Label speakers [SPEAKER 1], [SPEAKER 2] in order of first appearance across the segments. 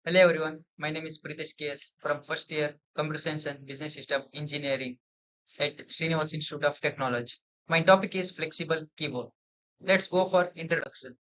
[SPEAKER 1] Hello everyone, my name is Preetesh KS from first year Computer Science and Business System Engineering at Srinivas Institute of Technology. My topic is flexible keyboard. Let's go for introduction.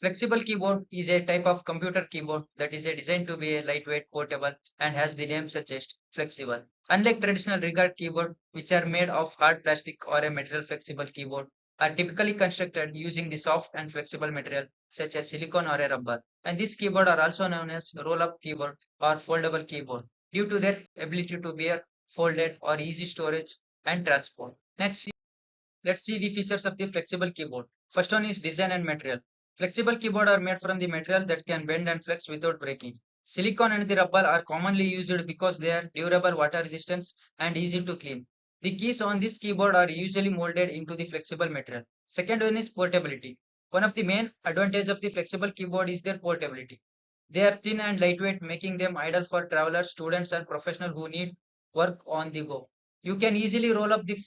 [SPEAKER 1] Flexible keyboard is a type of computer keyboard that is designed to be a lightweight, portable, and has the name suggests flexible. Unlike traditional rigid keyboard, which are made of hard plastic or a metal, flexible keyboard are typically constructed using the soft and flexible material such as silicone or a rubber. And these keyboard are also known as roll-up keyboard or foldable keyboard due to their ability to be folded or easy storage and transport. Let's see the features of the flexible keyboard. First one is design and material. Flexible keyboard are made from the material that can bend and flex without breaking. Silicone and the rubber are commonly used because they are durable, water resistant, and easy to clean. The keys on this keyboard are usually molded into the flexible material. Second one is portability. One of the main advantages of the flexible keyboard is their portability. They are thin and lightweight, making them ideal for travelers, students, and professionals who need work on the go. You can easily roll up the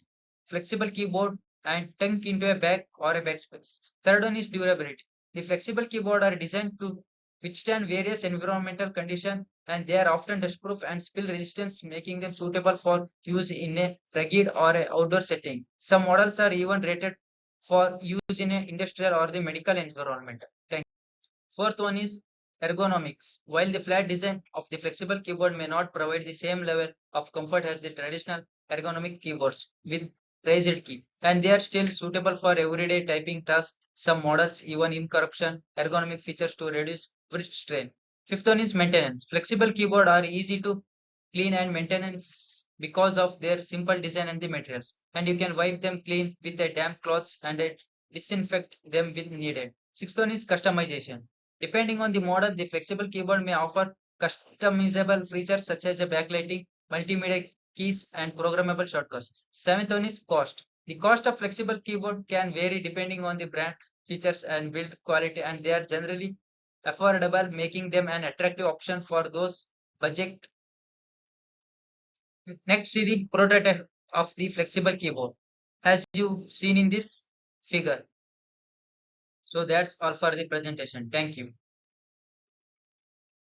[SPEAKER 1] flexible keyboard and tuck into a bag or a backspace. Third one is durability. The flexible keyboard are designed to withstand various environmental conditions and they are often dustproof and spill resistant, making them suitable for use in a rugged or a outdoor setting. Some models are even rated for use in an industrial or the medical environment. Fourth one is ergonomics. While the flat design of the flexible keyboard may not provide the same level of comfort as the traditional ergonomic keyboards with raised key, and they are still suitable for everyday typing tasks. Some models even incorruption ergonomic features to reduce wrist strain. Fifth one is maintenance. Flexible keyboard are easy to clean and maintenance because of their simple design and the materials, and you can wipe them clean with a damp cloths and disinfect them when needed. Sixth one is customization. Depending on the model, the flexible keyboard may offer customizable features such as a backlighting, multimedia keys, and programmable shortcuts. Seventh one is cost. The cost of flexible keyboard can vary depending on the brand, features, and build quality, and they are generally affordable, making them an attractive option for those budget. Next, see the prototype of the flexible keyboard, as you seen in this figure. So that's all for the presentation. Thank you.